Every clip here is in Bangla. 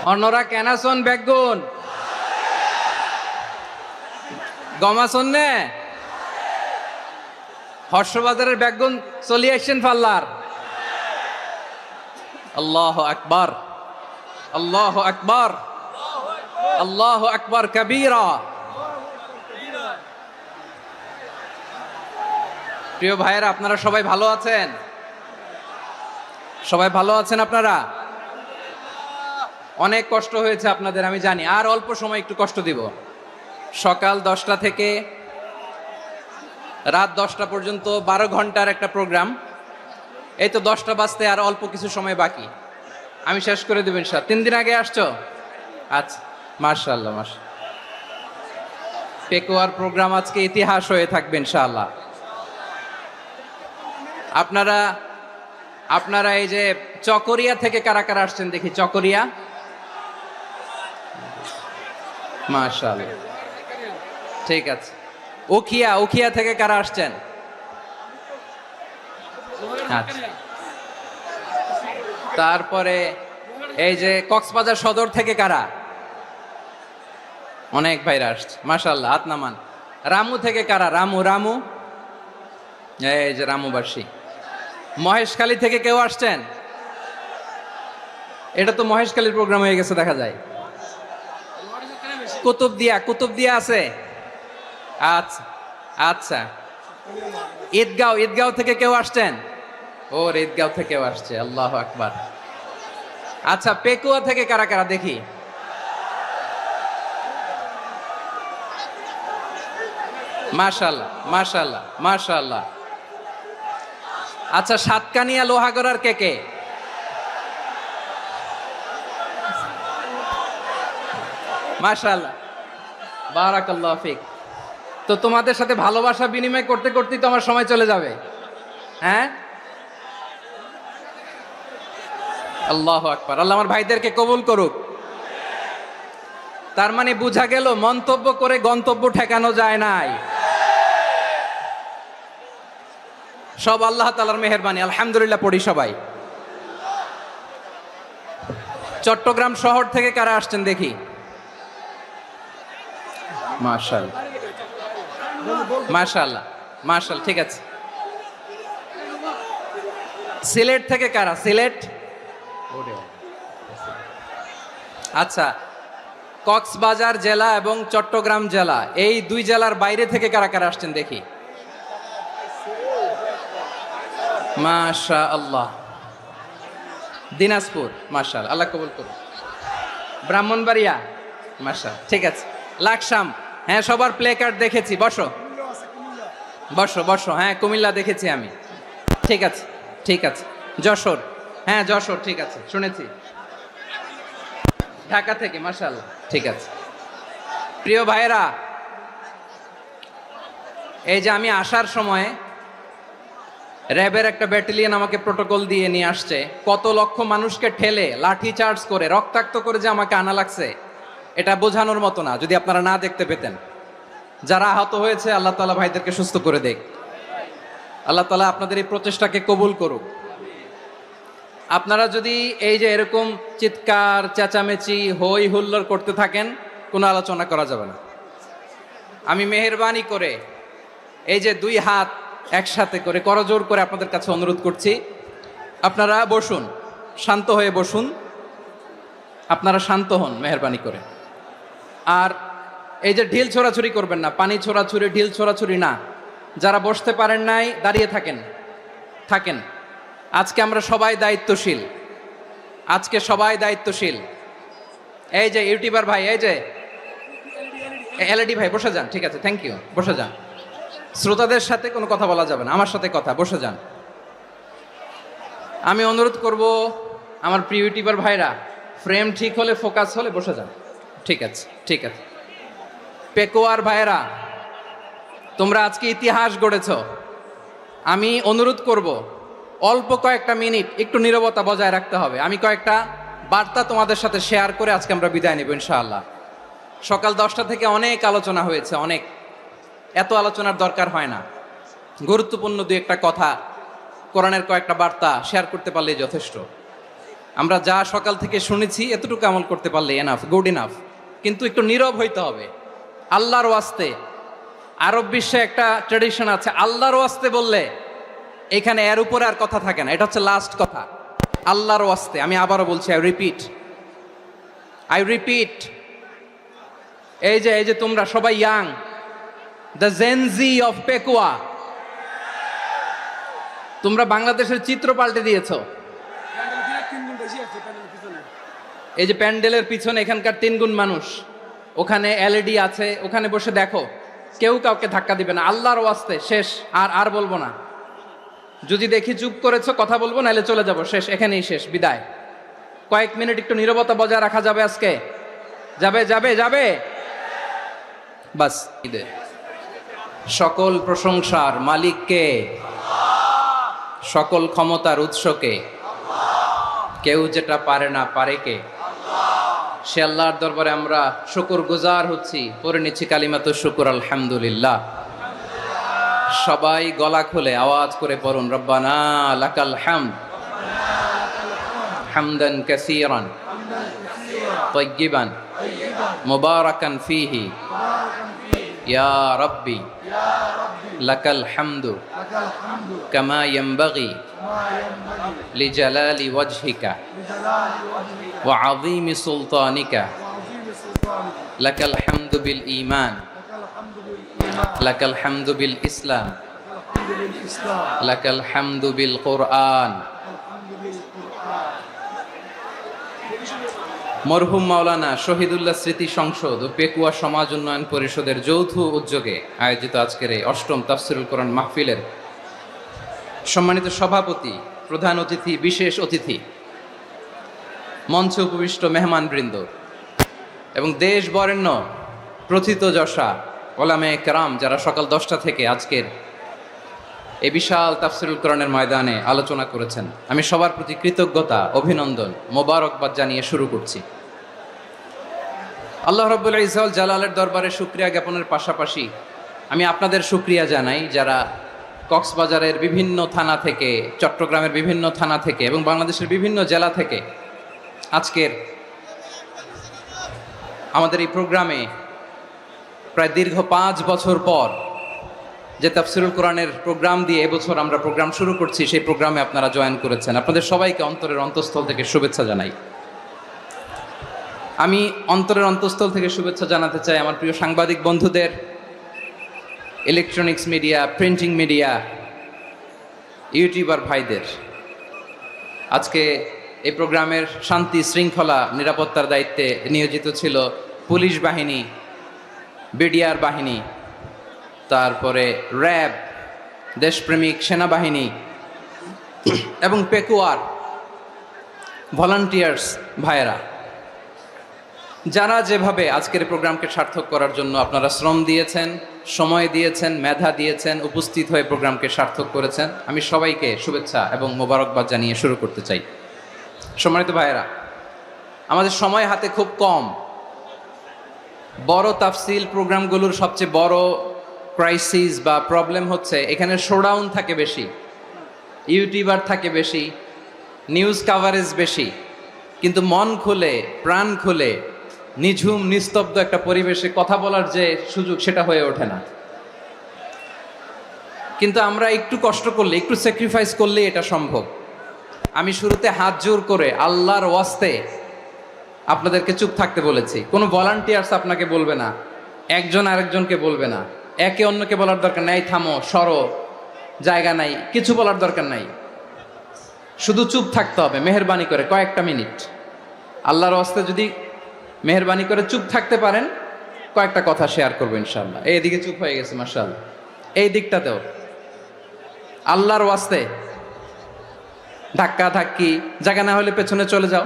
অন্যরা কেনাসন বেগুন গমাসন নে হর্ষবাজারের বেগুন চলি আসছেন ফাল্লার। আল্লাহ আকবার, আল্লাহ আকবার, আল্লাহ আকবার কবীরা। প্রিয় ভাইয়েরা, আপনারা সবাই ভালো আছেন? সবাই ভালো আছেন? আপনারা অনেক কষ্ট হয়েছে আপনাদের, আমি জানি। আর অল্প সময় একটু কষ্ট দিব। সকাল 10টা থেকে রাত 10টা পর্যন্ত 12 ঘন্টার একটা প্রোগ্রাম। এই তো 10টা বাজতে আর অল্প কিছু সময় বাকি, আমি শেষ করে দেব ইনশাআল্লাহ। 3 দিন আগে আসছো? আচ্ছা, মাশাআল্লাহ মাশাআল্লাহ। পেকুয়ার প্রোগ্রাম আজকে ইতিহাস হয়ে থাকবে ইনশাআল্লাহ। আপনারা এই যে চকরিয়া থেকে কারা কারা আসছেন দেখি? চকরিয়া, মাশাআল্লাহ, ঠিক আছে। উখিয়া থেকে কারা আসছেন? আচ্ছা। তারপরে এই যে কক্সবাজার সদর থেকে কারা? অনেক ভাইরা আসছে, মাশাআল্লাহ, হাত নামান। রামু থেকে কারা? রামু, এই যে রামুবাসী। মহেশখালী থেকে কেউ আসছেন? এটা তো মহেশখালীর প্রোগ্রাম হয়ে গেছে দেখা যায়। কুতুবদিয়া আছে? আচ্ছা আচ্ছা। ঈদগাঁও থেকে কেউ আসছেন? ওর ঈদগাঁও থেকেও আসছে, আল্লাহু আকবার। আচ্ছা, পেকুয়া থেকে কারা কারা দেখি? মাশাআল্লাহ মাশাআল্লাহ মাশাআল্লাহ। আচ্ছা, সাতকানিয়া লোহাগড়ার কে? মাশাআল্লাহ, বারাকাল্লাহু ফিক। তো তোমাদের সাথে ভালোবাসা বিনিময় করতে করতেই তো আমার সময় চলে যাবে। হ্যাঁ, আল্লাহু আকবার। আল্লাহ আমার ভাইদেরকে কবুল করুক। তার মানে বোঝা গেল মন্তব্য করে গন্তব্য ঠেকানো যায় নাই। সব আল্লাহ তাআলার মেহেরবানি, আলহামদুলিল্লাহ পড়ি সবাই। চট্টগ্রাম শহর থেকে কারা আসছেন দেখি? মাশাআল্লাহ মাশাআল্লাহ মাশাআল্লাহ, ঠিক আছে। সিলেট থেকে কারা? সিলেট, আচ্ছা। কক্সবাজার জেলা এবং চট্টগ্রাম জেলা, এই দুই জেলার বাইরে থেকে কারা কারা আসছেন দেখি? মাশাআল্লাহ। দিনাজপুর, মাশাআল্লাহ, আল্লাহ কবুল করুন। ব্রাহ্মণবাড়িয়া, মাশাআল্লাহ, ঠিক আছে। লাকসাম, হ্যাঁ, সবার প্লে কার্ড দেখেছি। বসো বসো। হ্যাঁ, কুমিল্লা দেখেছি আমি, ঠিক আছে ঠিক আছে। যশোর, হ্যাঁ যশোর, ঠিক আছে, শুনেছি। ঢাকা থেকে, মাশাআল্লাহ, ঠিক আছে। প্রিয় ভাইয়েরা, এই যে আমি আসার সময় র্যাবের একটা ব্যাটালিয়ন আমাকে প্রোটোকল দিয়ে নিয়ে আসছে। কত লক্ষ মানুষকে ঠেলে লাঠি চার্জ করে রক্তাক্ত করে যে আমাকে আনা লাগছে, এটা বোঝানোর মতো না যদি আপনারা না দেখতে পেতেন। যারা আহত হয়েছে, আল্লাহ তাআলা ভাইদেরকে সুস্থ করে দেখ। আল্লাহ তাআলা আপনাদের এই প্রচেষ্টাকে কবুল করুক। আপনারা যদি এই যে এরকম চিৎকার চেঁচামেচি হই হুল্লোড় করতে থাকেন, কোনো আলোচনা করা যাবে না। আমি মেহেরবানি করে এই যে 2 হাত একসাথে করে করজোড় করে আপনাদের কাছে অনুরোধ করছি, আপনারা বসুন, শান্ত হয়ে বসুন। আপনারা শান্ত হন মেহেরবানি করে। আর এই যে ঢিল ছোড়াছুরি করবেন না, পানি ছোড়াছুরি, ঢিল ছোড়াছুরি না। যারা বসতে পারেন নাই, দাঁড়িয়ে থাকেন। আজকে আমরা সবাই দায়িত্বশীল, আজকে সবাই দায়িত্বশীল। এই যে ইউটিউবার ভাই, এই যে এলইডি ভাই, বসে যান, ঠিক আছে, থ্যাংক ইউ, বসে যান। শ্রোতাদের সাথে কোনো কথা বলা যাবে না, আমার সাথে কথা, বসে যান। আমি অনুরোধ করব আমার প্রিয় ইউটিউবার ভাইরা, ফ্রেম ঠিক হলে, ফোকাস হলে বসে যান, ঠিক আছে ঠিক আছে। পেকুয়ার ভাইরা, তোমরা আজকে ইতিহাস গড়েছ। আমি অনুরোধ করব অল্প কয়েকটা মিনিট একটু নীরবতা বজায় রাখতে হবে। আমি কয়েকটা বার্তা তোমাদের সাথে শেয়ার করে আজকে আমরা বিদায় নেব ইনশাআল্লাহ। সকাল 10টা থেকে অনেক আলোচনা হয়েছে, অনেক, এত আলোচনার দরকার হয় না। গুরুত্বপূর্ণ 2-1টা কথা, কোরআনের কয়েকটা বার্তা শেয়ার করতে পারলেই যথেষ্ট। আমরা যা সকাল থেকে শুনেছি এতটুকু আমল করতে পারলে এনাফ, গুড ইনাফ। কিন্তু একটু নীরব হইতে হবে আল্লাহর ওয়াস্তে। আরব বিশ্বে একটা ট্রেডিশন আছে, আল্লাহর ওয়াস্তে বললে এখানে এর উপরে আর কথা থাকে না, এটা হচ্ছে লাস্ট কথা। আল্লাহর ওয়াস্তে, আমি আবারও বলছি, আই রিপিট, এই যে তোমরা সবাই young, the Gen Z of Pekua, তোমরা বাংলাদেশের চিত্র পাল্টে দিয়েছো। এই যে প্যান্ডেলের পিছনে এখানকার 3 গুণ মানুষ, ওখানে এলইডি আছে, ওখানে বসে দেখো, কেউ কাউকে ধাক্কা দিবে না। আল্লাহর ওয়াস্তে শেষ, আর বলবো না। যদি দেখি চুপ করেছো, কথা বলবো, নাহলে চলে যাব, শেষ, এখানেই শেষ, বিদায়। কয়েক মিনিট একটু নীরবতা বজায় রাখা যাবে আজকে? যাবে বাস। সকল প্রশংসার মালিককে, সকল ক্ষমতার উৎসকে, কেউ যেটা পারে না পারে কে? সে আল্লাহর দরবারে আমরা শুকর গুজার হচ্ছি, পড়ে নিচ্ছি কালিমাতুশ শুকর, আলহামদুলিল্লাহ। সবাই গলা খুলে আওয়াজ করে পড়ুন, রব্বানা লাকাল হামদ হামদান কাসীরান তাইয়্যিবান মুবারাকান ফীহি ইয়া রাব্বি লাকাল হামদু কামা ইয়ানবাগি লিজালালি ওয়াজহিকা ওয়া আযীমি সুলতানিকা লাকাল হামদু বিল ঈমান লাকাল হামদু বিল ইসলাম লাকাল হামদু বিল কুরআন। মরহুম মাওলানা শহীদুল্লাহ স্মৃতি সংসদ ও পেকুয়া সমাজ উন্নয়ন পরিষদের যৌথ উদ্যোগে আয়োজিত আজকের এই ৮ম তাফসিরুল কোরআন মাহফিলের সম্মানিত সভাপতি, প্রধান অতিথি, বিশেষ অতিথি, মঞ্চে উপবিষ্ট মেহমানবৃন্দ এবং দেশ বরেণ্য প্রথিতযশা ওলামায়ে কেরাম, যারা সকাল 10টা থেকে আজকের এই বিশাল তাফসিরুল কোরআনের ময়দানে আলোচনা করেছেন, আমি সবার প্রতি কৃতজ্ঞতা, অভিনন্দন, মোবারকবাদ জানিয়ে শুরু করছি। আল্লাহ রাব্বুল ইজ্জত জালালের দরবারে শুকরিয়া জ্ঞাপনের পাশাপাশি আমি আপনাদের শুকরিয়া জানাই, যারা কক্সবাজারের বিভিন্ন থানা থেকে, চট্টগ্রামের বিভিন্ন থানা থেকে এবং বাংলাদেশের বিভিন্ন জেলা থেকে আজকের আমাদের এই প্রোগ্রামে প্রায় দীর্ঘ 5 বছর পর যে তাফসিরুল কোরআনের প্রোগ্রাম দিয়ে এবছর আমরা প্রোগ্রাম শুরু করছি, সেই প্রোগ্রামে আপনারা জয়েন করেছেন। আপনাদের সবাইকে অন্তরের অন্তঃস্থল থেকে শুভেচ্ছা জানাই। আমি অন্তরের অন্তঃস্থল থেকে শুভেচ্ছা জানাতে চাই আমার প্রিয় সাংবাদিক বন্ধুদের, electronics media, printing media, YouTuber ভাইদের। আজকে এই প্রোগ্রামের শান্তি শৃঙ্খলা নিরাপত্তার দায়িত্বে নিয়োজিত ছিল পুলিশ বাহিনী, বিডিআর বাহিনী, তারপরে র্যাব, দেশপ্রেমিক সেনাবাহিনী এবং পেকুয়ার ভলান্টিয়ার্স ভাইয়েরা, যারা যেভাবে আজকের প্রোগ্রামকে সার্থক করার জন্য আপনারা শ্রম দিয়েছেন, সময় দিয়েছেন, মেধা দিয়েছেন, উপস্থিত হয়ে প্রোগ্রামকে সার্থক করেছেন, আমি সবাইকে শুভেচ্ছা এবং মোবারকবাদ জানিয়ে শুরু করতে চাই। সম্মানিত ভাইয়েরা, আমাদের সময় হাতে খুব কম। বড় তাফসিল প্রোগ্রামগুলোর সবচেয়ে বড় ক্রাইসিস বা প্রবলেম হচ্ছে এখানে শোডাউন থাকে বেশি, ইউটিউবার থাকে বেশি, নিউজ কাভারেজ বেশি, কিন্তু মন খুলে, প্রাণ খুলে, নিঝুম নিস্তব্ধ একটা পরিবেশে কথা বলার যে সুযোগ, সেটা হয়ে ওঠে না। কিন্তু আমরা একটু কষ্ট করলে, একটু স্যাক্রিফাইস করলে এটা সম্ভব। আমি শুরুতে হাত জোর করে আল্লাহর ওয়াস্তে আপনাদেরকে চুপ থাকতে বলেছি। কোনো ভলান্টিয়ার্স আপনাকে বলবে না, একজন আরেকজনকে বলবে না, একে অন্যকে বলার দরকার নাই, থামো, সরো, জায়গা নাই, কিছু বলার দরকার নাই। শুধু চুপ থাকতে হবে মেহেরবানি করে কয়েকটা মিনিট। আল্লাহর ওয়াস্তে যদি মেহেরবানি করে চুপ থাকতে পারেন, কয়েকটা কথা শেয়ার করবো ইনশাআল্লাহ। এইদিকে চুপ হয়ে গেছে মাশাআল্লাহ, এই দিকটাতেও আল্লাহর ওয়াস্তে ধাক্কা ধাক্কি, জায়গা না হলে পেছনে চলে যাও।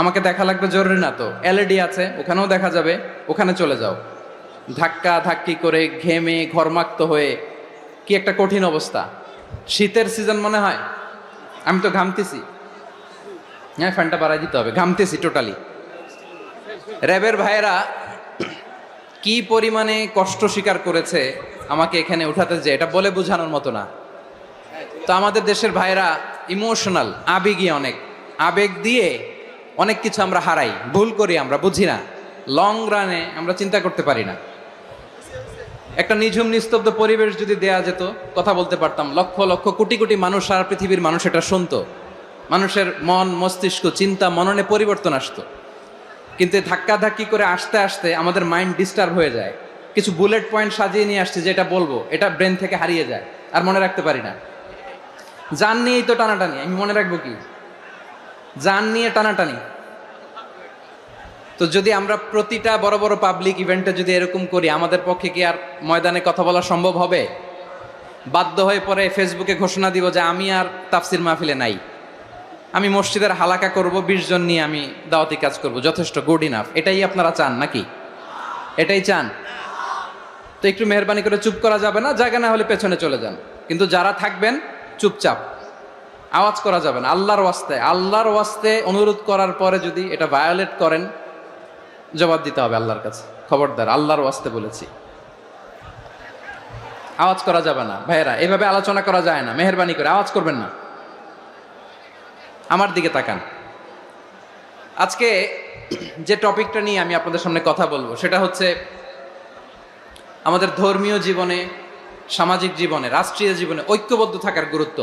আমাকে দেখা লাগবে জরুরি না তো, এলইডি আছে, ওখানেও দেখা যাবে, ওখানে চলে যাও। ধাক্কা ধাক্কি করে ঘেমে ঘরমাক্ত হয়ে কি একটা কঠিন অবস্থা। শীতের সিজন মনে হয়, আমি তো ঘামতেছি। হ্যাঁ, ফ্যানটা বাড়াই দিতে হবে, ঘামতেছি টোটালি। র্যাবের ভাইয়েরা কি পরিমাণে কষ্ট স্বীকার করেছে আমাকে এখানে উঠাতে, যে এটা বলে বোঝানোর মতো না। তো আমাদের দেশের ভাইয়েরা ইমোশনাল, আবেগী অনেক। আবেগ দিয়ে অনেক কিছু আমরা হারাই, ভুল করি, আমরা বুঝি না, লং রানে আমরা চিন্তা করতে পারি না। একটা নিঝুম নিস্তব্ধ পরিবেশ যদি দেয়া যেত, কথা বলতে পারতাম, লক্ষ লক্ষ কোটি কোটি মানুষ, সারা পৃথিবীর মানুষ এটা শুনতো, মানুষের মন মস্তিষ্ক চিন্তা মননে পরিবর্তন আসতো। কিন্তু ধাক্কাধাক্কি করে আসতে আসতে আমাদের মাইন্ড ডিস্টার্ব হয়ে যায়। কিছু বুলেট পয়েন্ট সাজিয়ে নিয়ে আসছে, যেটা বলবো এটা ব্রেন থেকে হারিয়ে যায়, আর মনে রাখতে পারি না। জান নিয়েই তো টানাটানি, আমি মনে রাখবো কি? জান নিয়ে টানাটানি। তো যদি আমরা প্রতিটা বড় বড় পাবলিক ইভেন্টে যদি এরকম করি, আমাদের পক্ষে কি আর ময়দানে কথা বলা সম্ভব হবে? বাধ্য হয়ে পরে ফেসবুকে ঘোষণা দিব যে আমি আর তাফসির মাহফিলে নাই, আমি মসজিদের হালাকা করব, 20 জন নিয়ে আমি দাওয়াতি কাজ করব, যথেষ্ট, গুড ইনাফ। এটাই আপনারা চান নাকি? এটাই চান? তো একটু মেহরবানি করে চুপ করা যাবে না? জায়গা না হলে পেছনে চলে যান, কিন্তু যারা থাকবেন চুপচাপ, আওয়াজ করা যাবে না। আল্লাহর ওয়াস্তে, আল্লাহর ওয়াস্তে অনুরোধ করার পরে যদি এটা ভায়োলেট করেন, জবাব দিতে হবে আল্লাহর কাছে। খবরদার, আল্লাহর ওয়াস্তে বলেছি, আওয়াজ করা যাবে না। ভাইয়েরা, এভাবে আলোচনা করা যায় না, মেহরবানি করে আওয়াজ করবেন না। আমার দিকে তাকান। আজকে যে টপিকটা নিয়ে আমি আপনাদের সামনে কথা বলবো, সেটা হচ্ছে আমাদের ধর্মীয় জীবনে, সামাজিক জীবনে, রাষ্ট্রীয় জীবনে ঐক্যবদ্ধ থাকার গুরুত্ব।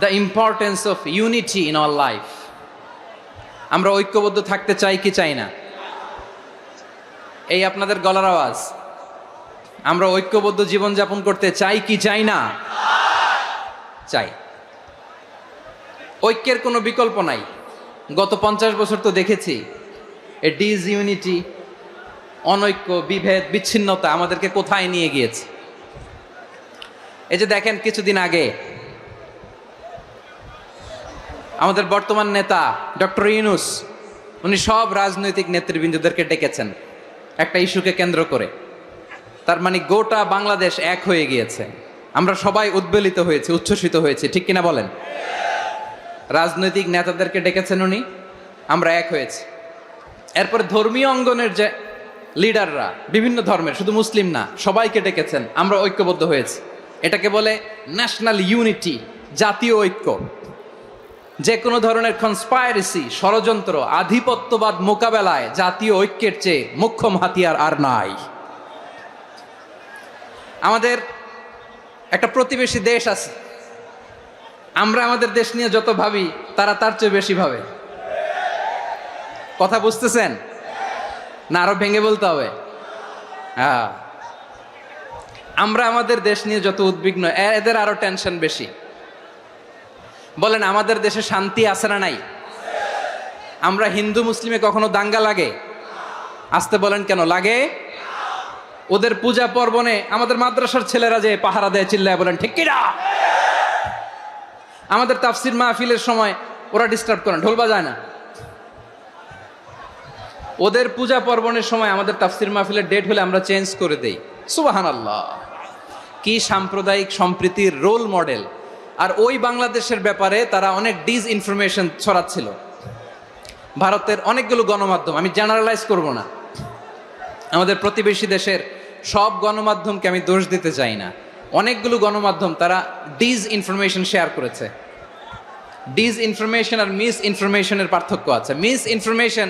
The importance of unity in our life. আমরা ঐক্যবদ্ধ থাকতে চাই কি চাই না? এই আপনাদের গলার আওয়াজ। আমরা ঐক্যবদ্ধ জীবনযাপন করতে চাই কি চাই না? চাই। ঐক্যের কোনো বিকল্প নাই। গত 50 বছর তো দেখেছি এ ডিসইউনিটি, অনৈক্য, বিভেদ, বিচ্ছিন্নতা আমাদেরকে কোথায় নিয়ে গিয়েছে। এই যে দেখেন, কিছুদিন আগে আমাদের বর্তমান নেতা ডক্টর ইউনূস, উনি সব রাজনৈতিক নেতৃবৃন্দদেরকে ডেকেছেন একটা ইস্যুকে কেন্দ্র করে। তার মানে গোটা বাংলাদেশ এক হয়ে গিয়েছে। আমরা সবাই উদ্বেলিত হয়েছি, উচ্ছ্বসিত হয়েছি, ঠিক কিনা বলেন? রাজনৈতিক নেতাদেরকে ডেকেছেন উনি, আমরা এক হয়েছি। এরপর ধর্মীয় অঙ্গনের যে লিডাররা, বিভিন্ন ধর্মের, শুধু মুসলিম না, সবাইকে ডেকেছেন, আমরা ঐক্যবদ্ধ হয়েছি। এটাকে বলে ন্যাশনাল ইউনিটি, জাতীয় ঐক্য। যে কোনো ধরনের কনস্পাইরেসি, ষড়যন্ত্র, আধিপত্যবাদ মোকাবেলায় জাতীয় ঐক্যের চেয়ে মোক্ষম হাতিয়ার আর নাই। আমাদের একটা প্রতিবেশী দেশ আছে, আমরা আমাদের দেশ নিয়ে যত ভাবি, তারা তার চেয়ে বেশি ভাবে। কথা বুঝতেছেন না? আরো ভেঙে বলতে হবে। হ্যাঁ, আমরা আমাদের দেশ নিয়ে যত উদ্বিগ্ন, এদের আরো টেনশন বেশি। বলেন, আমাদের দেশে শান্তি আছে না নাই? আমরা হিন্দু মুসলিমে কখনো দাঙ্গা লাগে? আসতে বলেন, কেন লাগে? ওদের পূজা পার্বণে আমাদের মাদ্রাসার ছেলেরা যে পাহারা দেয়, চিল্লায় বলেন ঠিক কিনা? আমাদের তাফসির মাহফিলের সময় ওরা ডিস্টার্ব করে, ঢোল বাজায় না। ওদের পূজা পার্বণের সময় আমাদের তাফসির মাহফিলের ডেট হলে আমরা চেঞ্জ করে দেই। সুবহানাল্লাহ, কি সাম্প্রদায়িক সম্প্রীতির রোল মডেল। আর ওই বাংলাদেশের ব্যাপারে তারা অনেক ডিসইনফরমেশন ছড়াচ্ছিল। ভারতের অনেকগুলো গণমাধ্যম, আমি জেনারেলাইজ করব না, আমাদের প্রতিবেশী দেশের সব গণমাধ্যমকে আমি দোষ দিতে চাই না, অনেকগুলো গণমাধ্যম তারা ডিসইনফরমেশন শেয়ার করেছে। ডিসইনফরমেশন আর মিস ইনফরমেশনের পার্থক্য আছে। মিস ইনফরমেশন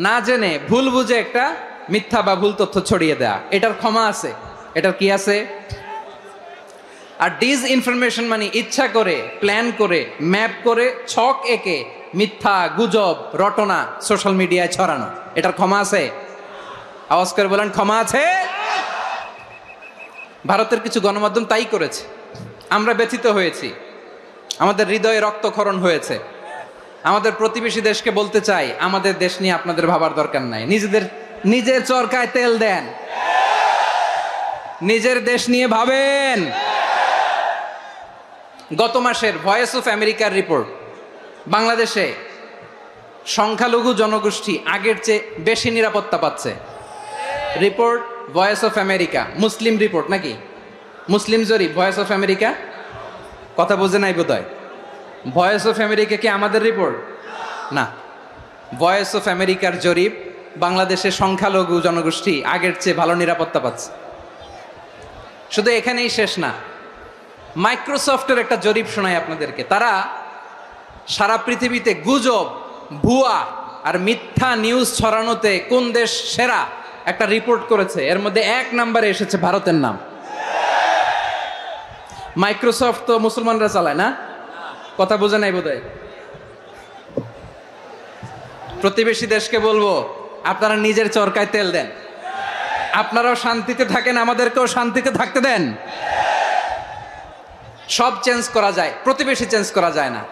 না জেনে ভুল বুঝে একটা মিথ্যা বা ভুল তথ্য ছড়িয়ে দেয়া, এটার ক্ষমা আছে, এটার কি আছে? আর ডিসইনফরমেশন মানে ইচ্ছা করে, প্ল্যান করে, ম্যাপ করে, ছক এঁকে মিথ্যা, গুজব, রটনা সোশ্যাল মিডিয়ায় ছড়ানো, এটার ক্ষমা আছে? আওয়াজ করে বলেন, ক্ষমা আছে? ভারতের কিছু গণমাধ্যম তাই করেছে, আমরা ব্যথিত হয়েছি, আমাদের হৃদয়ে রক্তক্ষরণ হয়েছে। আমাদের প্রতিবেশী দেশকে বলতে চাই, আমাদের দেশ নিয়ে আপনাদের ভাবার দরকার নাই, নিজের চরকায় তেল দেন, নিজের দেশ নিয়ে ভাবেন। গত মাসের ভয়েস অফ আমেরিকার রিপোর্ট, বাংলাদেশে সংখ্যালঘু জনগোষ্ঠী আগের চেয়ে বেশি নিরাপত্তা পাচ্ছে। Report voice of America, Muslim report নাকি? মুসলিম জরিপ, ভয়েস অফ আমেরিকা। কথা বোঝে নাই বোধহয়। ভয়েস অফ আমেরিকা কি আমাদের রিপোর্ট? না, ভয়েস অফ আমেরিকার জরিপ, বাংলাদেশের সংখ্যালঘু জনগোষ্ঠী আগের চেয়ে ভালো নিরাপত্তা পাচ্ছে। শুধু এখানেই শেষ না, মাইক্রোসফটের একটা জরিপ শোনাই আপনাদেরকে। তারা সারা পৃথিবীতে গুজব, ভুয়া আর মিথ্যা নিউজ ছড়ানোতে কোন দেশ সেরা একটা রিপোর্ট করেছে, এর মধ্যে 1 নম্বরে এসেছে ভারতের নাম। মাইক্রোসফট তো মুসলমানরা চালায় না, কথা বোঝে নাই বোধহয়। প্রতিবেশী দেশকে বলবো, আপনারা নিজের চরকায় তেল দেন, আপনারাও শান্তিতে থাকেন, আমাদেরকেও শান্তিতে থাকতে দেন। সব চেঞ্জ করা যায়, প্রতিবেশী চেঞ্জ করা যায় না।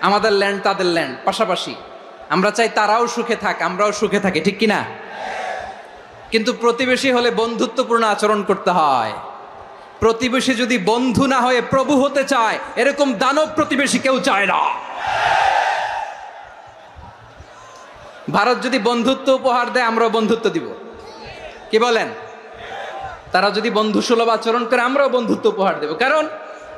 আমাদের ল্যান্ড তাদের ল্যান্ড পাশাপাশি, আমরা চাই তারাও সুখে থাক, আমরাও সুখে থাকি, ঠিক কিনা? কিন্তু প্রতিবেশী হলে বন্ধুত্বপূর্ণ আচরণ করতে হয়। প্রতিবেশী যদি বন্ধু না হয়ে প্রভু হতে চায়, এরকম দানব প্রতিবেশী কেউ চায় না। ভারত যদি বন্ধুত্ব উপহার দেয়, আমরাও বন্ধুত্ব দিব, কি বলেন? তারা যদি বন্ধুসুলভ আচরণ করে, আমরাও বন্ধুত্ব উপহার দেব। কারণ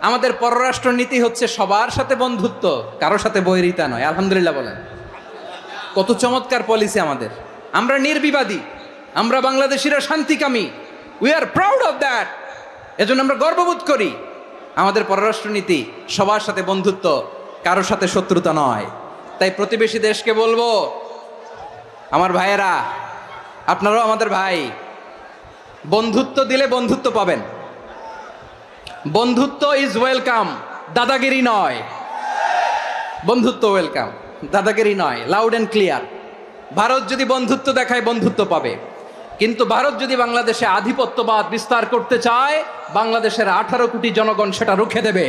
আমাদের পররাষ্ট্র নীতি হচ্ছে সবার সাথে বন্ধুত্ব, কারোর সাথে বৈরিতা নয়। আলহামদুলিল্লাহ বলেন, কত চমৎকার পলিসি আমাদের। আমরা নির্বিবাদী, আমরা বাংলাদেশিরা শান্তিকামী, we are proud of that. এজন্য আমরা গর্ববোধ করি। আমাদের পররাষ্ট্র নীতি সবার সাথে বন্ধুত্ব, কারোর সাথে শত্রুতা নয়। তাই প্রতিবেশী দেশকে বলবো, আমার ভাইয়েরা, আপনারাও আমাদের ভাই, বন্ধুত্ব দিলে বন্ধুত্ব পাবেন। বন্ধুত্ব ইজ ওয়েলকাম, দাদাগিরি নয়। বন্ধুত্ব ওয়েলকাম, দাদাগিরি নয়, লাউড অ্যান্ড ক্লিয়ার। ভারত যদি বন্ধুত্ব দেখায়, বন্ধুত্ব পাবে। কিন্তু ভারত যদি বাংলাদেশে আধিপত্যবাদ বিস্তার করতে চায়, বাংলাদেশের 18 কোটি জনগণ সেটা রুখে দেবে।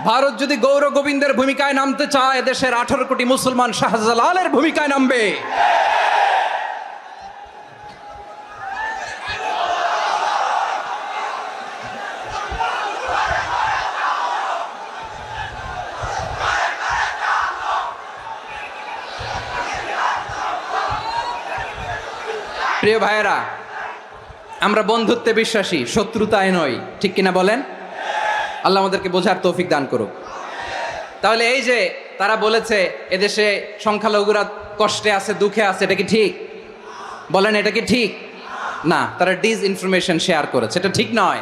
ভারত যদি গৌর গোবিন্দের ভূমিকায় নামতে চায়, দেশের 18 কোটি মুসলমান শাহজালালের ভূমিকায় নামবে। প্রিয় ভাইয়েরা, আমরা বন্ধুত্বে বিশ্বাসী, শত্রুতায় নয়, ঠিক কিনা বলেন? আল্লাহ আমাদেরকে বোঝার তৌফিক দান করুক। তাহলে এই যে তারা বলেছে এদেশে সংখ্যালঘুরা কষ্টে আছে, দুঃখে আছে, এটা কি ঠিক? বলেন, এটা কি ঠিক? না, তারা ডিস ইনফরমেশন শেয়ার করেছে, এটা ঠিক নয়।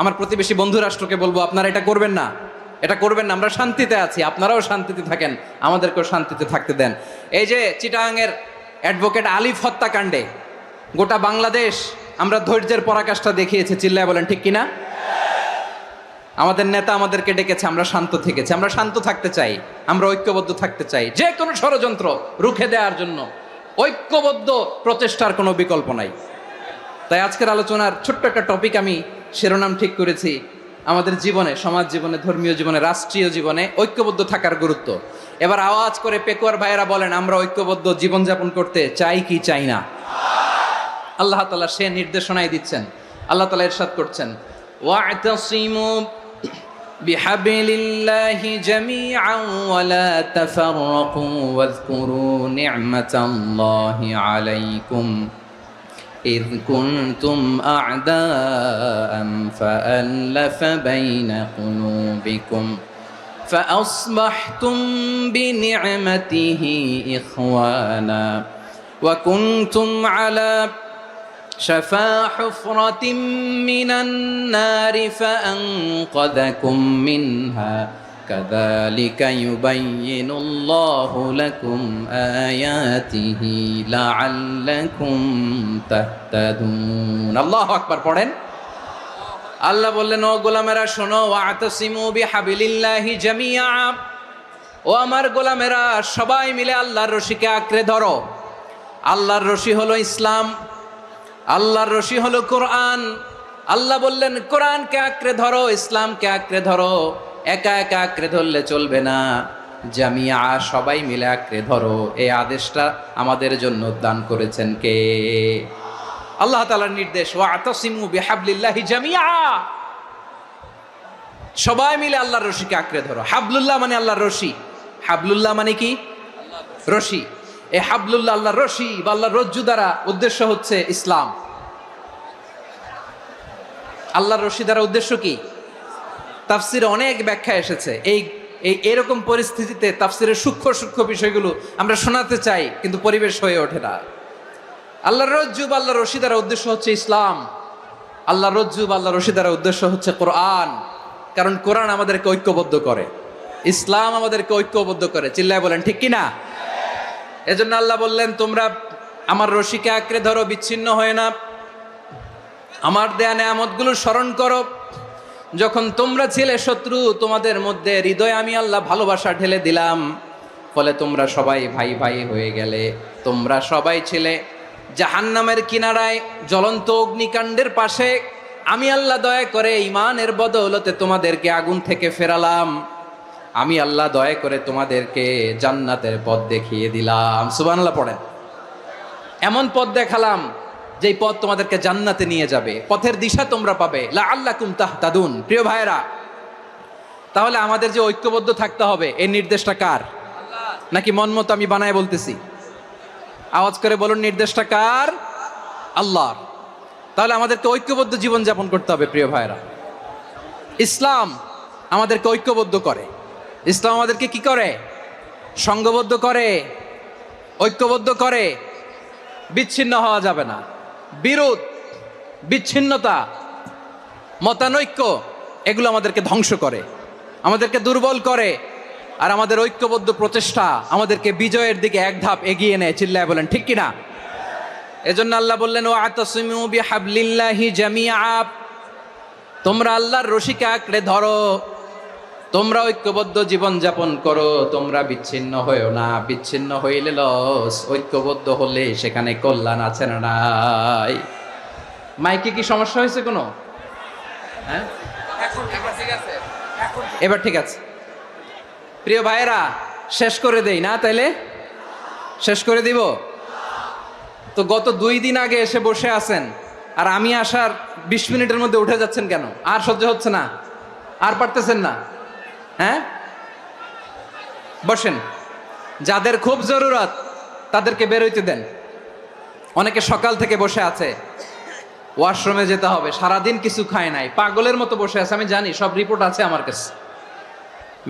আমার প্রতিবেশী বন্ধু রাষ্ট্রকে বলবো, আপনারা এটা করবেন না, এটা করবেন না। আমরা শান্তিতে আছি, আপনারাও শান্তিতে থাকেন, আমাদেরকেও শান্তিতে থাকতে দেন। এই যে চিটাগাংয়ের অ্যাডভোকেট আলিফ হত্যাকাণ্ডে গোটা বাংলাদেশ আমরা ধৈর্যের পরাকাষ্ঠা দেখিয়েছে, চিল্লায় বলেন ঠিক কিনা? আমাদের নেতা আমাদেরকে ডেকেছে, আমরা শান্ত থেকেছি। আমরা শান্ত থাকতে চাই, আমরা ঐক্যবদ্ধ থাকতে চাই। যে কোনো ষড়যন্ত্র রুখে দেওয়ার জন্য ঐক্যবদ্ধ প্রচেষ্টার কোনো বিকল্প নাই। তাই আজকের আলোচনার ছোট্ট একটা টপিক আমি শিরোনাম ঠিক করেছি, আমাদের জীবনে, সমাজ জীবনে, ধর্মীয় জীবনে, রাষ্ট্রীয় জীবনে ঐক্যবদ্ধ থাকার গুরুত্ব। এবার আওয়াজ করে পেকুয়ার ভাইয়েরা বলেন, আমরা ঐক্যবদ্ধ জীবনযাপন করতে চাই কি চাই না? আল্লাহ তাআলা সে নির্দেশনাই দিচ্ছেন। আল্লাহ তাআলা ইরশাদ করছেন, ওয়া'তাসিমু বিহাবলিল্লাহি জামিআন ওয়া লা তাফাররাকু ওয়াযকুরু নি'মাতাল্লাহি আলাইকুম إذ كنتم أعداء فألف بين قلوبكم فأصبحتم بنعمته إخوانا وكنتم على شفا حفرة من النار فأنقذكم منها كذلك يبين الله لكم آياته لعلكم تهتدون الله أكبر পড়েন। আল্লাহ বললেন, ও গোলামেরা শোনো, ওয়া'তাসিমু বিহাবলিল্লাহি জামিআ, ও আমার গোলামেরা সবাই মিলে আল্লাহর রশিকে আঁকড়ে ধরো। আল্লাহর রশি হলো ইসলাম, আল্লাহর রশি হলো কোরআন। আল্লাহ বললেন, কোরআনকে আঁকড়ে ধরো, ইসলামকে আঁকড়ে ধরো। একা একা আঁকড়ে ধরলে চলবে না, জামিয়া, সবাই মিলে আঁকড়ে ধরো। এই আদেশটা আমাদের জন্য দান করেছেন কে? আল্লাহ তাআলার নির্দেশ, ওয়া'তাসিমু বিহাবলিল্লাহি জামিআ, সবাই মিলে আল্লাহর রশিকে আঁকড়ে ধরো। হাবলুল্লাহ মানে আল্লাহর রশি। হাবলুল্লাহ মানে কি? রশি। এই হাবলুল্লাহ, আল্লাহর রশি বা আল্লাহর রজ্জু দ্বারা উদ্দেশ্য হচ্ছে ইসলাম। আল্লাহর রশি দ্বারা উদ্দেশ্য কি? তাফসিরে অনেক ব্যাখ্যা এসেছে। এরকম পরিস্থিতিতে তাফসিরের সূক্ষ্ম সূক্ষ্ম বিষয়গুলো আমরা শোনাতে চাই, কিন্তু পরিবেশ হয়ে ওঠে না। আল্লাহর রজ্জু বা আল্লাহর রশি দ্বারা উদ্দেশ্য হচ্ছে ইসলাম। আল্লাহর রজ্জু বা আল্লাহর রশি দ্বারা উদ্দেশ্য হচ্ছে কোরআন, কারণ কোরআন আমাদেরকে ঐক্যবদ্ধ করে। ইসলাম আমাদেরকে ঐক্যবদ্ধ করে, চিল্লায় বলেন ঠিক কি না? এজন্য আল্লাহ বললেন, তোমরা আমার রশিকে আঁকড়ে ধরো, বিচ্ছিন্ন হয়ে না, আমার দেয়া নেয়ামতগুলো স্মরণ করো। যখন তোমরা ছিলে শত্রু, তোমাদের মধ্যে হৃদয়ে আমি আল্লাহ ভালোবাসা ঢেলে দিলাম, ফলে তোমরা সবাই ভাই ভাই হয়ে গেলে। তোমরা সবাই ছিলে জাহান্নামের কিনারায়, জ্বলন্ত অগ্নিকাণ্ডের পাশে। আমি আল্লাহ দয়া করে ঈমানের বদৌলতে তোমাদেরকে আগুন থেকে ফেরালাম। আমি আল্লাহ দয়া করে তোমাদেরকে জান্নাতের পথ দেখিয়ে দিলাম। সুবহানাল্লাহ পড়েন। এমন পথ দেখালাম যেই পথ তোমাদেরকে জান্নাতে নিয়ে যাবে, পথের দিশা তোমরা পাবে। লাআল্লাকুম তাহতাদুন। প্রিয় ভাইরা, তাহলে আমাদের যে ঐক্যবদ্ধ থাকতে হবে, এই নির্দেশটা কার? নাকি মন মতো আমি বানায় বলতেছি? আওয়াজ করে বলুন, নির্দেশটা কার? আল্লাহর। তাহলে আমাদেরকে ঐক্যবদ্ধ জীবন যাপন করতে হবে। প্রিয় ভাইরা, ইসলাম আমাদেরকে ঐক্যবদ্ধ করে। ইসলাম আমাদেরকে কি করে? সংঘবদ্ধ করে, ঐক্যবদ্ধ করে। বিচ্ছিন্ন হওয়া যাবে না। বিরোধ, বিচ্ছিন্নতা, মতানৈক্য, এগুলো আমাদেরকে ধ্বংস করে, আমাদেরকে দুর্বল করে। আর আমাদের ঐক্যবদ্ধ প্রচেষ্টা আমাদেরকে বিজয়ের দিকে এক ধাপ এগিয়ে নেয়। চিল্লায় বলেন ঠিক কিনা? এজন্য আল্লাহ বললেন, ওয়াতাসিমু বিহাবলিল্লাহি জামিআ। তোমরা আল্লাহর রশিকে আঁকড়ে ধরো, তোমরা ঐক্যবদ্ধ জীবন যাপন করো, তোমরা বিচ্ছিন্ন হয়েও না। বিচ্ছিন্ন হইলে লস, ঐক্যবদ্ধ হলে সেখানে কল্যাণ আছে না নাই? মাইকে কি সমস্যা হয়েছে কোনো? হ্যাঁ, এবার ঠিক আছে। প্রিয় ভাইয়েরা, শেষ করে দেই না? তাইলে শেষ করে দিব তো। গত 2 দিন আগে এসে বসে আছেন, আর আমি আসার 20 মিনিটের মধ্যে উঠে যাচ্ছেন কেন? আর সহ্য হচ্ছে না? আর পারতেছেন না? হ্যাঁ, বসেন। যাদের খুব জরুরত তাদেরকে বের হইতে দেন। অনেকে সকাল থেকে বসে আছে, ওয়াশরুমে যেতে হবে, সারাদিন কিছু খায় নাই, পাগলের মতো বসে আছে। আমি জানি, সব রিপোর্ট আছে আমার কাছে।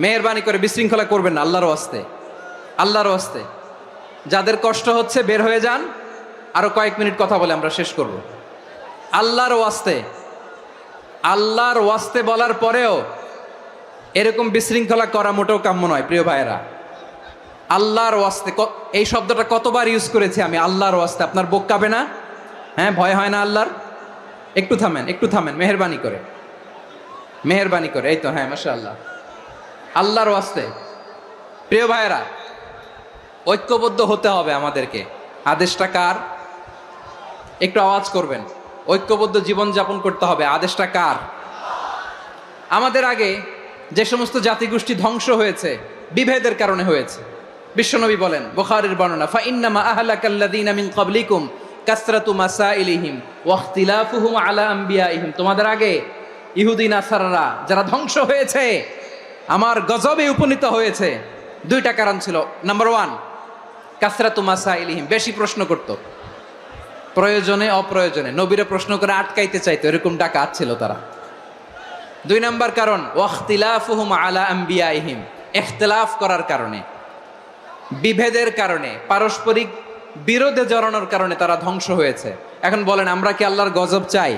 মেহেরবানি করে বিশৃঙ্খলা করবেন না, আল্লাহর ওয়াস্তে, আল্লাহর ওয়াস্তে। যাদের কষ্ট হচ্ছে বের হয়ে যান। আরো কয়েক মিনিট কথা বলে আমরা শেষ করব। আল্লাহর ওয়াস্তে, আল্লাহর ওয়াস্তে বলার পরেও এরকম বিশৃঙ্খলা করা মোটেও কাম্য নয়। প্রিয় ভাইয়েরা, আল্লাহর ওয়াস্তে, এই শব্দটা কতবার ইউজ করেছি আমি, আল্লাহর ওয়াস্তে। আপনার বুক কাঁপে না? হ্যাঁ, ভয় হয় না আল্লাহর? একটু থামেন, একটু থামেন, মেহেরবানি করে, মেহেরবানি করে। এই তো, হ্যাঁ, মাশাআল্লাহ। আল্লাহর ওয়াস্তে। প্রিয় ভাইয়েরা, ঐক্যবদ্ধ হতে হবে আমাদেরকে। আদেশটা কার? একটু আওয়াজ করবেন। ঐক্যবদ্ধ জীবন যাপন করতে হবে, আদেশটা কার? আমাদের আগে যে সমস্ত জাতিগোষ্ঠী ধ্বংস হয়েছে, বিভেদের কারণে হয়েছে। বিশ্বনবী বলেন, বুখারীর বর্ণনা, ফাইন্নামা আহলাকাল্লাযীনা মিন ক্বাবলিকুম কাসরাতু মাসাইলিহিম ওয়া ইখতিলাফুহুম আলা আম্বিয়াইহিম। তোমাদের আগে ইহুদি নাসারারা যারা ধ্বংস হয়েছে, আমার গজবে উপনীত হয়েছে, 2টা কারণ ছিল। নাম্বার 1, কাসরাতু মাসাইলিহিম, বেশি প্রশ্ন করত, প্রয়োজনে অপ্রয়োজনে নবীরে প্রশ্ন করে আটকাইতে চাইতো, এরকম ডাকাত ছিল তারা। 2 নাম্বার কারণ, ওয়াখতিলাফুহুম আলা আম্বিয়াইহিম, ইখতিলাফ করার কারণে, বিভেদের কারণে, পারস্পরিক বিরোধে জড়ানোর কারণে তারা ধ্বংস হয়েছে। এখন বলেন, আমরা কি আল্লাহর গজব চাই?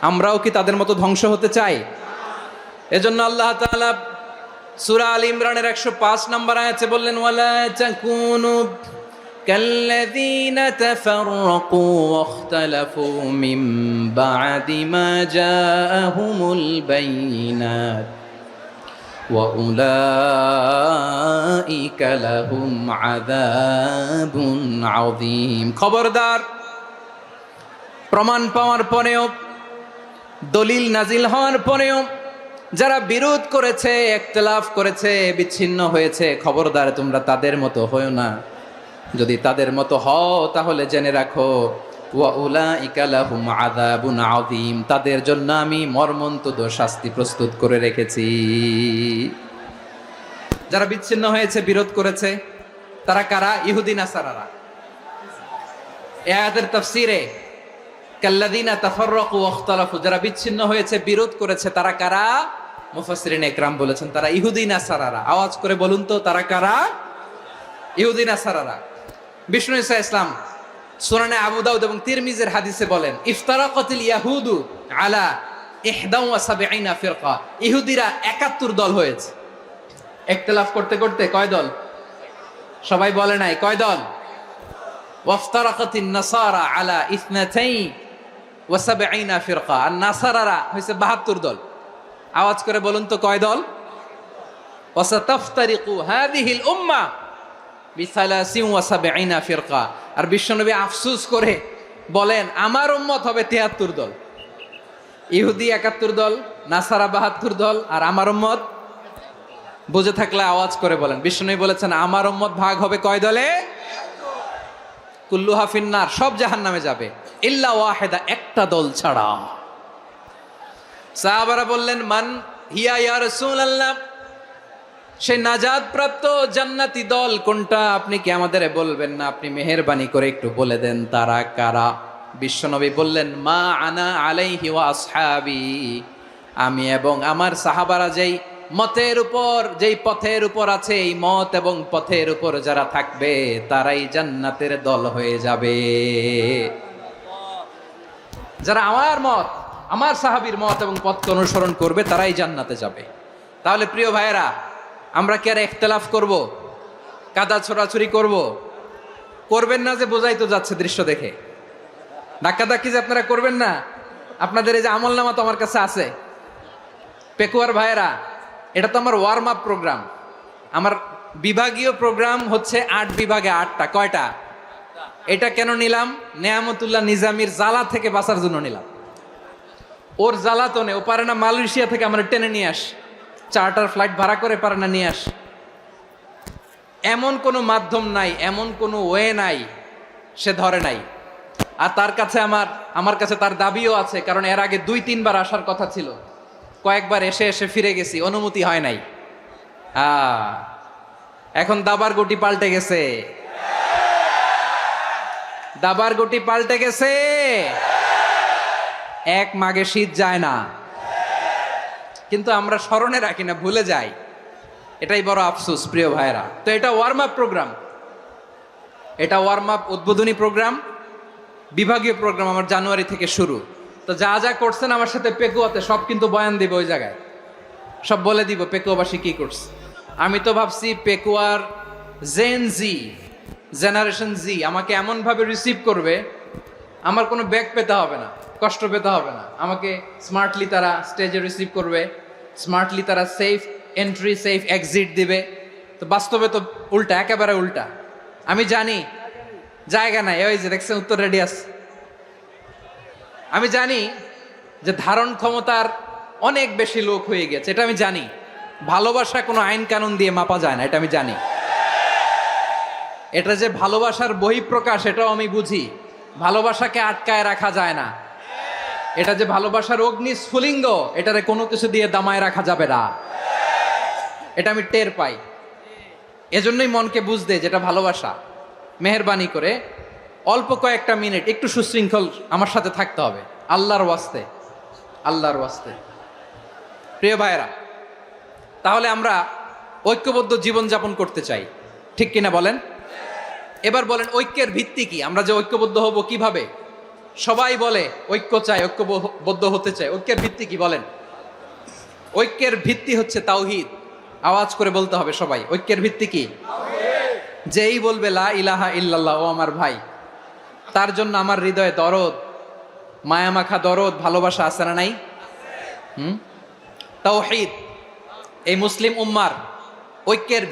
আমরাও কি তাদের মতো ধ্বংস হতে চাই? এজন্য আল্লাহ তাআলা সূরা আল ইমরানের 105 নম্বর আয়াতে বললেন, ওয়ালা তাকুনু কাল্লাযীনা তাফাররাকু ওয়াখতালাফু মিন বা'দি মা জাআহুমুল বাইয়িনাত ওয়া উলাইকা লাহুম আযাবুন আযীম। খবরদার, প্রমাণ পাওয়ার পরেও, দলিল নাজিল হওয়ার পরেও যারা বিরোধ করেছে, ইখতিলাফ করেছে, বিচ্ছিন্ন হয়েছে, খবরদার তোমরা তাদের মতো হও না। যদি তাদের মতো হও তাহলে জেনে রাখো, ওয়া উলাইকা লাহুম আযাবুন আযীম, তাদের জন্য আমি মর্মন্তুদ শাস্তি প্রস্তুত করে রেখেছি। যারা বিচ্ছিন্ন হয়েছে, বিরোধ করেছে, তারা কারা? ইহুদি নাসারারা। এই আয়াতের তাফসীরে কাল্লাযীনা তাফাররাকু ওয়াখতালাফু, যারা বিচ্ছিন্ন হয়েছে, বিরোধ করেছে, তারা কারা? মুফাসসিরিন ইকরাম বলেছেন, তারা ইহুদি নাসারারা। আওয়াজ করে বলুন তো, তারা কারা? ইহুদি নাসারারা। বিষ্ণু ঈসা ইসলাম সুনানে আবু দাউদ এবং তিরমিজির হাদিসে বলেন, ইফতারাকাতিল ইয়াহুদু আলা 71 ফিরকা, ইহুদিরা 71 দল হয়েছে। ইখতিলাফ করতে করতে কয় দল? সবাই বলে নাই কয় দল? ওয়াফতারাকাতিন নাসারা আলা ইসনাতাই ওয়া সাবঈনা ফিরকা। আর নাসারারা হইছে 72 দল। আওয়াজ করে বলুন তো কয় দল? ওয়া সাতাফতারিকু হাযিহিল উম্মাহ বিসালাসিন ওয়া সাবঈনা ফিরকা। আর বিশ্বনবী আফসোস করে বলেন আমার উম্মত হবে 73 দল। ইহুদি 71 দল, নাসারা 72 দল, আর আমার উম্মত। বুঝে থাকলে আওয়াজ করে বলেন। বিশ্বনবী বলেছেন আমার উম্মত ভাগ হবে কয় দলে? কুল্লুহা ফিন্নার, সব জাহান্নামে যাবে, ইল্লা ওয়াহিদা, একটা দল ছাড়া। সাহাবারা বললেন মান হিয়া ইয়া রাসূলুল্লাহ, সেই নাজাত প্রাপ্ত জান্নাতি দল কোনটা? আপনি কি আমাদের বলবেন না? আপনি মেহেরবানি করে একটু বলে দেন তারা কারা। বিশ্বনবী বললেন মা আনা আলাইহি ওয়া আসহাবি, আমি এবং আমার সাহাবারা যেই মতের উপর, যেই পথের উপর আছে, এই মত এবং পথের উপর যারা থাকবে তারাই জান্নাতের দল হয়ে যাবে। যারা আমার মত, আমার সাহাবীর মত এবং পথকে অনুসরণ করবে তারাই জান্নাতে যাবে। তাহলে প্রিয় ভাইয়েরা, আমরা কি আর ইখতিলাফ করব? কাদা ছোড়াছুরি করব? করবেন না যে বোঝাই তো যাচ্ছে দৃশ্য দেখে। ধাক্কাধাক্কি যে আপনারা করবেন না। আপনাদের এই যে আমলনামা তো আমার কাছে আছে। পেকুয়ার ভাইয়েরা, এটা তো আমার ওয়ার্ম আপ প্রোগ্রাম। আমার বিভাগীয় প্রোগ্রাম হচ্ছে 8 বিভাগে 8টা। কয়টা? এটা কেন নিলাম? নেয়ামতুল্লাহ নিজামীর জ্বালা থেকে বাঁচার জন্য নিলাম। ওর জ্বালাতনে ও পারে না মালয়েশিয়া থেকে আমরা টেনে নিয়ে আস, চার্টার ফ্লাইট ভাড়া করে পারে না নিয়ে আস। এমন কোনো মাধ্যম নাই, এমন কোনো ওয়ে নাই সে ধরে নাই। আর তার কাছে আমার কাছে তার দাবিও আছে, কারণ এর আগে 2-3 বার আসার কথা ছিল। কয়েকবার এসে এসে ফিরে গেছি, অনুমতি হয় নাই। এখন দাবার গুটি পাল্টে গেছে, দাবার গুটি পাল্টে গেছে। এক মাঘে শীত যায় না, কিন্তু আমরা স্মরণে রাখি না, ভুলে যাই। এটাই বড় আফসোস প্রিয় ভাইরা। তো এটা ওয়ার্ম আপ প্রোগ্রাম, এটা ওয়ার্ম আপ উদ্বোধনী প্রোগ্রাম, বিভাগীয় প্রোগ্রাম আমার জানুয়ারি থেকে শুরু। তো যা যা করছেন আমার সাথে পেকুয়াতে সব কিন্তু বয়ান দিব, ওই জায়গায় সব বলে দিব পেকুয়াবাসী কি করছে। আমি তো ভাবছি পেকুয়ার জেনারেশন জি আমাকে এমনভাবে রিসিভ করবে, আমার কোনো ব্যাক পেতে হবে না, কষ্ট পেতে হবে না। আমাকে স্মার্টলি তারা স্টেজে রিসিভ করবে, স্মার্টলি তারা সেফ এন্ট্রি সেফ এক্সিট দিবে। তো বাস্তবে তো উল্টা, একেবারে উল্টা। আমি জানি জায়গা নাই, ওই যে দেখছেন উত্তর রেডিয়াস। আমি জানি যে ধারণ ক্ষমতার অনেক বেশি লোক হয়ে গেছে, এটা আমি জানি। ভালোবাসা কোনো আইন কানুন দিয়ে মাপা যায় না, এটা আমি জানি। এটা যে ভালোবাসার বহিঃপ্রকাশ এটাও আমি বুঝি। ভালোবাসাকে আটকায় রাখা যায় না। এটা যে ভালোবাসার অগ্নি স্ফুলিঙ্গ, এটারে কোনো কিছু দিয়ে দামায় রাখা যাবে না, এটা আমি টের পাই। এজন্যই মনকে বুঝতে যেটা ভালোবাসা। মেহেরবানি করে অল্প কয়েকটা মিনিট একটু সুশৃঙ্খল আমার সাথে থাকতে হবে, আল্লাহর ওয়াস্তে, আল্লাহর ওয়াস্তে। প্রিয় ভাইয়েরা, তাহলে আমরা ঐক্যবদ্ধ জীবনযাপন করতে চাই, ঠিক কিনা বলেন? এবার বলেন ঐক্যের ভিত্তি কি? আমরা যে ঐক্যবদ্ধ হব কিভাবে? সবাই বলে ঐক্য চাই, ঐক্যবদ্ধ হতে চাই। ঐক্যের ভিত্তি কি বলেন? ঐক্যের ভিত্তি হচ্ছে তাওহীদ। আওয়াজ করে বলতে হবে সবাই, ঐক্যের ভিত্তি কি? যেই বলবে লা ইলাহা ইল্লাল্লাহ, ও আমার ভাই, তার জন্য আমার হৃদয়ে দরদ, মায়ামাখা দরদ, ভালোবাসা আছে না নাই? তাওহীদ এই মুসলিম উম্মার ঐক্যের